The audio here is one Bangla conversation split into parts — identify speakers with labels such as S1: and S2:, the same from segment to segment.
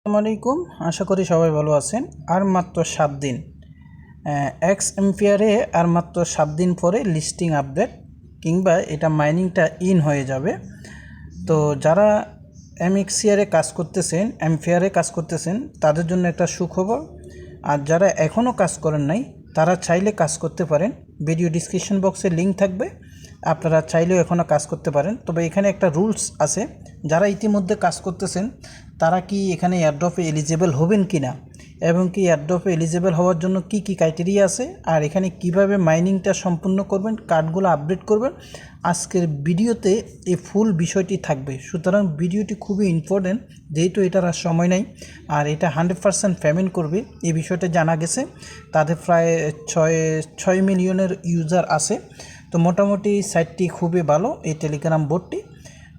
S1: আসসালামু আলাইকুম, আশা করি সবাই ভালো আছেন। আর মাত্র 7 দিন এক্স এম্পিয়ারে আর মাত্র 7 দিন পরে লিস্টিং আপডেট কিংবা এটা মাইনিংটা ইন হয়ে যাবে। তো যারা এমএক্সিআরে কাজ করতেছেন, এম্পিয়ারে কাজ করতেছেন, তাদের জন্য একটা সুখবর। আর যারা এখনও কাজ করেন নাই তারা চাইলে কাজ করতে পারেন। ভিডিও ডিসক্রিপশন বক্সে লিঙ্ক থাকবে, আপনারা চাইলেও এখনও কাজ করতে পারেন। তবে এখানে একটা রুলস আছে, যারা ইতিমধ্যে কাজ করতেছেন তারা কি এখানে এয়ারড্রপে এলিজিবল হবেন কি না, এবং কি এয়ারড্রপে এলিজিবল হওয়ার জন্য কি কি ক্রাইটেরিয়া আছে, আর এখানে কিভাবে মাইনিংটা সম্পূর্ণ করবেন, কার্ডগুলো আপডেট করবেন, আজকের ভিডিওতে এই ফুল বিষয়টি থাকবে। সুতরাং ভিডিওটি খুবই ইম্পর্টেন্ট, যেহেতু এটার আর সময় নাই। আর এটা 100% পেমেন্ট করবে, এই বিষয়টা জানা গেছে। তাদের প্রায় 6 মিলিয়নের ইউজার আছে। তো মোটামুটি সাইটটি খুবই ভালো, এই টেলিগ্রাম বোর্ডটি।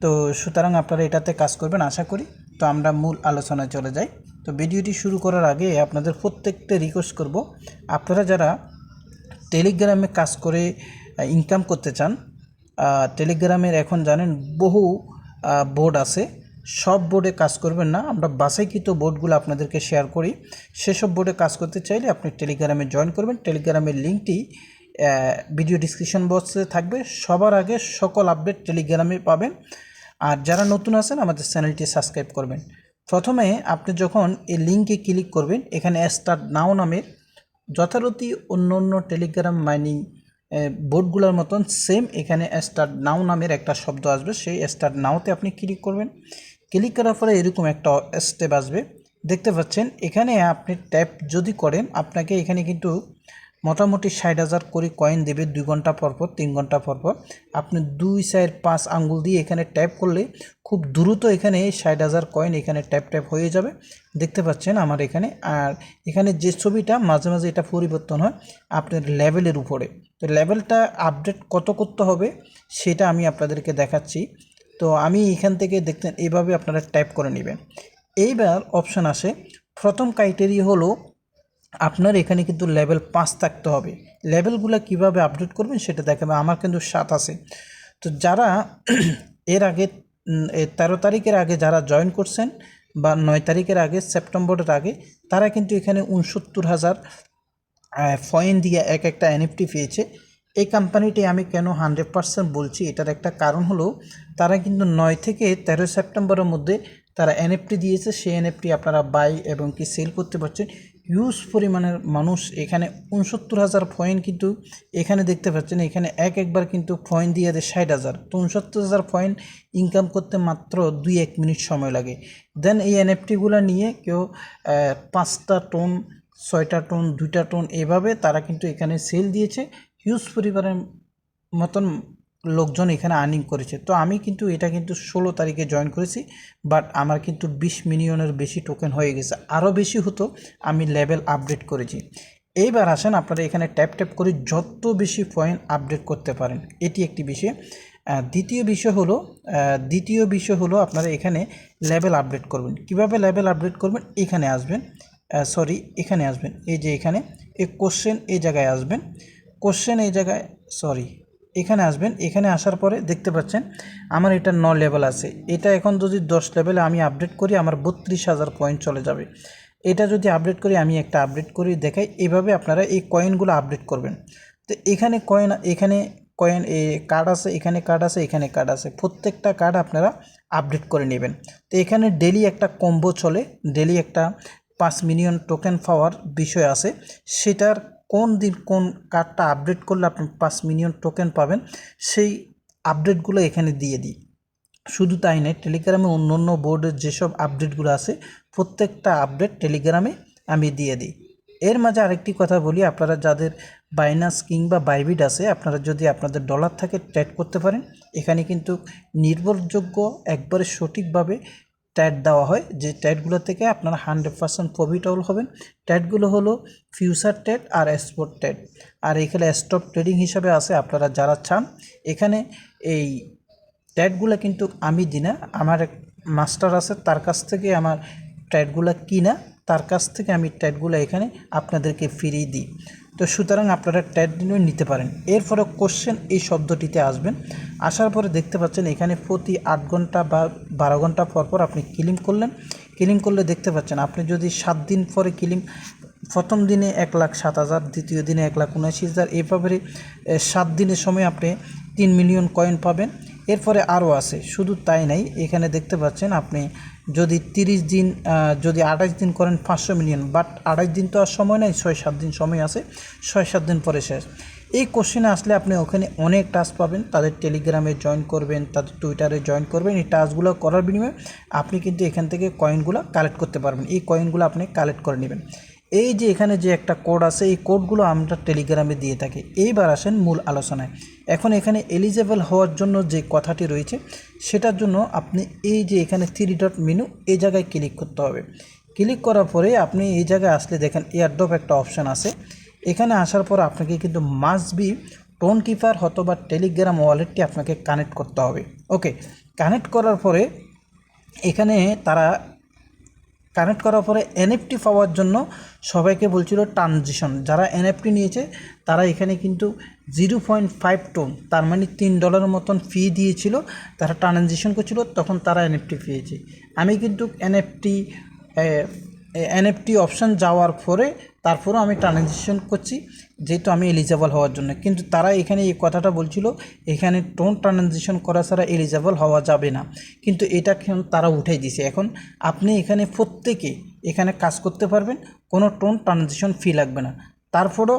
S1: তো সুতরাং আপনারা এটাতে কাজ করবেন আশা করি। তো আমরা মূল আলোচনায় চলে যাই। তো ভিডিওটি শুরু করার আগে আপনাদের প্রত্যেকটা রিকোয়েস্ট করব, আপনারা যারা টেলিগ্রামে কাজ করে ইনকাম করতে চান, টেলিগ্রামের এখন জানেন বহু বোর্ড আছে, সব বোর্ডে কাজ করবেন না। আমরা বাছাইকৃত বোর্ডগুলো আপনাদেরকে শেয়ার করি। সেসব বোর্ডে কাজ করতে চাইলে আপনি টেলিগ্রামে জয়েন করবেন। টেলিগ্রামের লিঙ্কটি ভিডিও ডিসক্রিপশন বক্সে থাকবে। সবার আগে সকল আপডেট টেলিগ্রামে পাবেন। আর যারা নতুন আছেন আমাদের চ্যানেলটি সাবস্ক্রাইব করবেন। প্রথমে আপনি যখন এই লিঙ্কে ক্লিক করবেন, এখানে স্টার্ট নাও নামের যথারীতি অন্য টেলিগ্রাম মাইনিং বোর্ডগুলোর মতন সেম এখানে স্টার্ট নাও নামের একটা শব্দ আসবে। সেই স্টার্ট নাওতে আপনি ক্লিক করবেন। ক্লিক করার পরে এরকম একটা স্টেপ আসবে, দেখতে পাচ্ছেন। এখানে আপনি ট্যাপ যদি করেন, আপনাকে এখানে কিন্তু মোটামুটি 60,000 করে কয়েন দেবে 2 ঘন্টা পরপর, 3 ঘন্টা পরপর। আপনি 2, 4, 5 আঙ্গুল দিয়ে এখানে ট্যাপ করলে খুব দ্রুত এখানে 60,000 কয়েন এখানে ট্যাপ হয়ে যাবে, দেখতে পাচ্ছেন আমার এখানে। আর এখানে যে ছবিটা মাঝে মাঝে এটা পরিবর্তন হয় আপনার লেভেলের উপরে। তো লেভেলটা আপডেট কত করতে হবে সেটা আমি আপনাদেরকে দেখাচ্ছি। তো আমি এখান থেকে দেখতেন এইভাবে আপনারা ট্যাপ করে নেবেন। এইবার অপশান আসে, প্রথম ক্রাইটেরিয়া হলো আপনার এখানে কিন্তু লেভেল 5 থাকতে হবে। লেভেলগুলো কিভাবে আপডেট করবেন সেটা দেখাবে। আমার কিন্তু 7 আছে। তো যারা এর আগে 13 তারিখের আগে যারা জয়েন করছেন বা 9 তারিখের আগে, সেপ্টেম্বরের আগে, তারা কিন্তু এখানে 69,000 পয়েন্ট দিয়ে এক একটা এনএফটি পেয়েছে। এই কোম্পানিটি আমি কেন 100% বলছি, এটার একটা কারণ হলো তারা কিন্তু 9 থেকে 13 সেপ্টেম্বরের মধ্যে তারা এনএফটি দিয়েছে। সেই এনএফটি আপনারা বাই এবং কি সেল করতে পারছেন। হিউজ পরিমাণের মানুষ এখানে 69,000 পয়েন্ট কিন্তু এখানে দেখতে পাচ্ছেন। এখানে একবার কিন্তু পয়েন্ট দিয়ে দেয় 60,000। তো 69,000 পয়েন্ট ইনকাম করতে মাত্র 2-1 মিনিট সময় লাগে। দেন এই এনএফটিগুলো নিয়ে কেউ 5টা টোন, 6টা টোন, 2টা টোন এভাবে তারা কিন্তু এখানে সেল দিয়েছে। হিউজ পরিবারের মতন লোকজন এখানে আর্নিং করেছে। তো আমি কিন্তু এটা কিন্তু 16 তারিখে জয়েন করেছি, বাট আমার কিন্তু 20 মিলিয়নের বেশি টোকেন হয়ে গেছে। আরও বেশি হতো, আমি লেভেল আপডেট করেছি। এইবার আসেন আপনারা এখানে ট্যাপ করে যত বেশি পয়েন্ট আপডেট করতে পারেন, এটি একটি বিষয়। দ্বিতীয় বিষয় হলো আপনারা এখানে লেভেল আপডেট করবেন। কিভাবে লেভেল আপডেট করবেন, এখানে আসবেন, এখানে আসবেন, এই যে এখানে এই কোশ্চেন এই জায়গায় আসবেন, কোশ্চেন এই জায়গায় এখানে আসবেন। এখানে আসার পরে দেখতে পাচ্ছেন আমার এটা 9 লেভেল আছে। এটা এখন যদি 10 লেভেলে আমি আপডেট করি আমার 32,000 পয়েন্ট চলে যাবে। এটা যদি আপডেট করি, আমি একটা আপডেট করে দেখাই, এভাবে আপনারা এই কয়েনগুলো আপডেট করবেন। তো এখানে কয়েন কার্ড আছে, এখানে কার্ড আছে, এখানে কার্ড আছে, প্রত্যেকটা কার্ড আপনারা আপডেট করে নেবেন। তো এখানে ডেলি একটা কম্বো চলে, ডেলি একটা 5 মিলিয়ন টোকেন পাওয়ার বিষয় আছে। সেটার কোন দিন কোন কার্ডটা আপডেট করলে আপনি 5 মিলিয়ন টোকেন পাবেন, সেই আপডেটগুলো এখানে দিয়ে দিই। শুধু তাই নয়, টেলিগ্রামে অন্য বোর্ডের যেসব আপডেটগুলো আছে প্রত্যেকটা আপডেট টেলিগ্রামে আমি দিয়ে দিই। এর মাঝে আরেকটি কথা বলি, আপনারা যাদের বাইনান্স কিংবা বাইবিট আছে, আপনারা যদি আপনাদের ডলার থাকে ট্রেড করতে পারেন। এখানে কিন্তু নির্ভরযোগ্য একবারে সঠিকভাবে ট্রেড দেওয়া হয়, যে ট্রেডগুলো থেকে আপনারা 100% প্রফিটেবল হবেন। ট্রেডগুলো হলো ফিউচার ট্রেড আর স্পট ট্রেড। আর এখানে স্টপ ট্রেডিং হিসাবে আছে, আপনারা যারা চান এখানে এই ট্রেডগুলো কিন্তু আমি দিই না, আমার এক মাস্টার আছে, তার কাছ থেকে আমার ট্রেডগুলো কিনা, তার কাছ থেকে আমি ট্রেডগুলো এখানে আপনাদেরকে ফিরিয়ে দিই। তো সুতরাং আপনারা ট্রেড নিতে পারেন। এরপরে কোশ্চেন এই শব্দটিতে আসবেন। আসার পরে দেখতে পাচ্ছেন এখানে প্রতি 8 ঘন্টা বা 12 ঘন্টা পর আপনি ক্লেম করলেন, ক্লেম করলে দেখতে পাচ্ছেন আপনি যদি 7 দিন পরে ক্লেম, প্রথম দিনে 1,07,000, দ্বিতীয় দিনে 1,79,000, এভাবে 7 দিনের সময় আপনি 3 মিলিয়ন কয়েন পাবেন। এরপরে আরও আছে, শুধু তাই নাই, এখানে দেখতে পাচ্ছেন আপনি যদি 30 দিন যদি 28 দিন করেন 500 মিলিয়ন, বাট 28 দিন তো আর সময় নাই, 6-7 দিন সময় আছে, 6-7 দিন পরে শেষ। এই কোশ্চেনে আসলে আপনি ওখানে অনেক টাস্ক পাবেন, তাদের টেলিগ্রামে জয়েন করবেন, তাদের টুইটারে জয়েন করবেন। এই টাস্কগুলো করার বিনিময়ে আপনি কিন্তু এখান থেকে কয়েনগুলো কালেক্ট করতে পারবেন। এই কয়েনগুলো আপনি কালেক্ট করে নেবেন। এই যে এখানে যে একটা কোড আছে, এই কোডগুলো আমরা টেলিগ্রামে দিয়ে থাকি। এইবার আসেন মূল আলোচনায়। এখন এখানে এলিজেবল হওয়ার জন্য যে কথাটি রয়েছে, সেটার জন্য আপনি এই যে এখানে 3 ডট মেনু, এই জায়গায় ক্লিক করতে হবে। ক্লিক করার পরে আপনি এই জায়গায় আসলে দেখেন এয়ারড্রপ একটা অপশান আছে। এখানে আসার পর আপনাকে কিন্তু মাস্ট বি টোন কিপার অথবা টেলিগ্রাম ওয়ালেটটি আপনাকে কানেক্ট করতে হবে। ওকে, কানেক্ট করার পরে এখানে তারা কানেক্ট করার পরে এনএফটি পাওয়ার জন্য সবাইকে বলছিল ট্রানজিশন। যারা এনএফটি নিয়েছে তারা এখানে কিন্তু 0.5 টোন, তার মানে $3 মতন ফি দিয়েছিল, তারা ট্রানজিশন করছিল, তখন তারা এনএফটি পেয়েছে। আমি কিন্তু এনএফটি অপশান যাওয়ার পরে তারপরও আমি ট্রানজিশন করছি, যেহেতু আমি এলিজেবল হওয়ার জন্য। কিন্তু তারা এখানে এই কথাটা বলছিল এখানে টোন ট্রানজিশন করা ছাড়া এলিজেবল হওয়া যাবে না, কিন্তু এটা তারা উঠাই দিছে। এখন আপনি এখানে প্রত্যেকে এখানে কাজ করতে পারবেন, কোনো টোন ট্রানজিশন ফি লাগবে না। তারপরও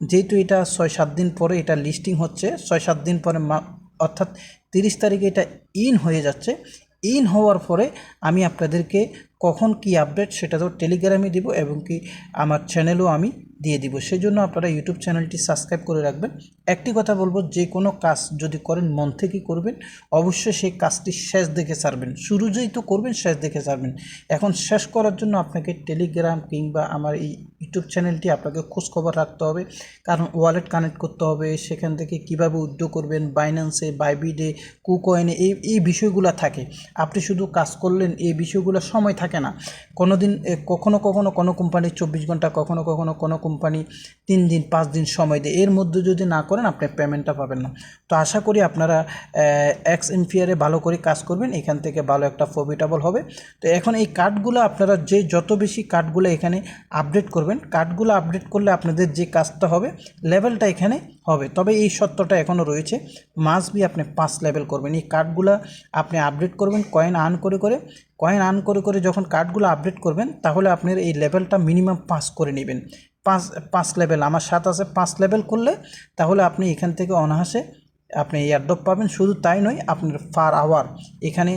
S1: যেহেতু এটা 6-7 দিন পরে এটা লিস্টিং হচ্ছে, 6-7 দিন পরে অর্থাৎ 30 তারিখে এটা ইন হয়ে যাচ্ছে। ইন হওয়ার পরে আমি আপনাদেরকে কখন কি আপডেট সেটা তো টেলিগ্রামে দিব, এবং কি আমার চ্যানেলও আমি দিয়ে দিব। সেই জন্য আপনারা ইউটিউব চ্যানেলটি সাবস্ক্রাইব করে রাখবেন। একটি কথা বলবো, যে কোনো কাজ যদি করেন মন থেকে করবেন, অবশ্যই সেই কাজটি শেষ দেখে ছাড়বেন। শুরু যেহেতু করবেন শেষ দেখে ছাড়বেন। এখন শেষ করার জন্য আপনাকে টেলিগ্রাম কিংবা আমার এই ইউটিউব চ্যানেলটি আপনাকে খোঁজখবর রাখতে হবে, কারণ ওয়ালেট কানেক্ট করতে হবে, সেখান থেকে কিভাবে উইথড্র করবেন, বাইন্যান্সে, বাইবিটে, কুকয়েনে, এই বিষয়গুলো থাকে। আপনি শুধু কাজ করলেন, এই বিষয়গুলো সময় থাকে না। কোনো দিন কখনো কোনো কোম্পানি 24 ঘন্টা, কখনো কোনো কোম্পানি 3 দিন 5 দিন সময় দেয়। এর মধ্যে যদি না করেন আপনি পেমেন্টটা পাবেন না। তো আশা করি আপনারা এক্স এমপিআরে ভালো করে কাজ করবেন, এখান থেকে ভালো একটা প্রফিটেবল হবে। তো এখন এই কার্ডগুলো আপনারা যত বেশি কার্ডগুলো এখানে আপডেট করবেন, কার্ডগুলো আপডেট করলে আপনাদের যে কাজটা হবে, লেভেলটা এখানে হবে। তবে এই সত্যটা এখনও রয়েছে, মাস্ট বি আপনি 5 লেভেল করবেন। এই কার্ডগুলো আপনি আপডেট করবেন কয়েন আর্ন করে যখন কার্ডগুলো আপডেট করবেন, তাহলে আপনার এই লেভেলটা মিনিমাম 5 করে নেবেন। 5 লেভেল আমার সাথে আছে। 5 লেভেল করলে তাহলে আপনি এখান থেকে অনায়াসে আপনি এয়ারড্রপ পাবেন। শুধু তাই নয়, আপনার পার আওয়ার এখানে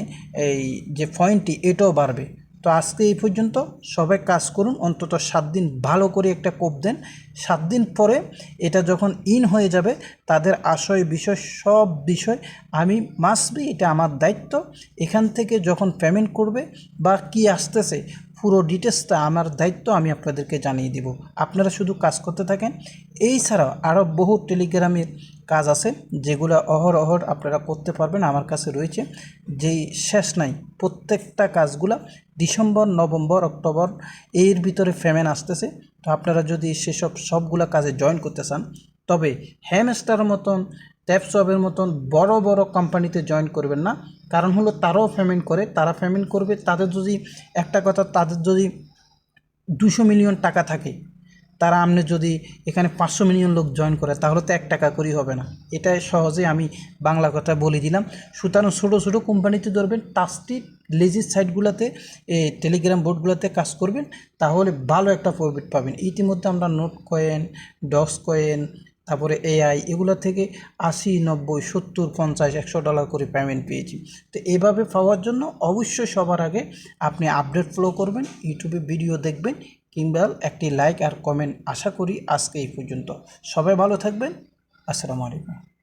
S1: এই যে পয়েন্টটি এটাও বাড়বে। তো আজকে এই পর্যন্ত, সবাই কাজ করুন, অন্তত 7 দিন ভালো করে একটা কোপ দেন। 7 দিন পরে এটা যখন ইন হয়ে যাবে, তাদের আশয় বিষয় সব বিষয় আমি মাস্ট বি, এটা আমার দায়িত্ব। এখান থেকে যখন পেমেন্ট করবে বা কি আসতেছে, পুরো ডিটেলসটা আমার দায়িত্ব, আমি আপনাদেরকে জানিয়ে দিব। আপনারা শুধু কাজ করতে থাকেন। এই ছাড়াও আরও বহু টেলিগ্রামের কাজ আছে, যেগুলো অহরহ আপনারা করতে পারবেন, আমার কাছে রয়েছে, যেই শেষ নাই। প্রত্যেকটা কাজগুলা ডিসেম্বর, নভেম্বর, অক্টোবর এর ভিতরে পেমেন্ট আসতেছে। তো আপনারা যদি সেসব সবগুলা কাজে জয়েন করতে চান, তবে হ্যামস্টার মতন, ট্যাপসবের মতন বড় বড় কোম্পানিতে জয়েন করবেন না। কারণ হলো তারাও পেমেন্ট করে, তারা পেমেন্ট করবে। তাদের যদি তাদের যদি 200 মিলিয়ন টাকা থাকে, তারা আপনি যদি এখানে 500 মিলিয়ন লোক জয়েন করে, তাহলে তো 1 টাকা করেই হবে না। এটাই সহজে আমি বাংলা কথা বলে দিলাম। সুতরাং ছোটো কোম্পানিতে ধরবেন, ট্রাস্টেড লেজিস সাইটগুলোতে, টেলিগ্রাম বোর্ডগুলোতে কাজ করবেন, তাহলে ভালো একটা প্রফিট পাবেন। ইতিমধ্যে আমরা নোট কয়েন, ডক্স কয়েন, তারপরে এআই, এগুলো থেকে 80, 90, 70, 50, $100 করে পেমেন্ট পেয়েছি। তো এভাবে পাওয়ার জন্য অবশ্যই সবার আগে আপনি আপডেট ফলো করবেন, ইউটিউবে ভিডিও দেখবেন, কিংবা একটি লাইক আর কমেন্ট। আশা করি আজকে এই পর্যন্ত। সবাই ভালো থাকবেন। আসসালামু আলাইকুম।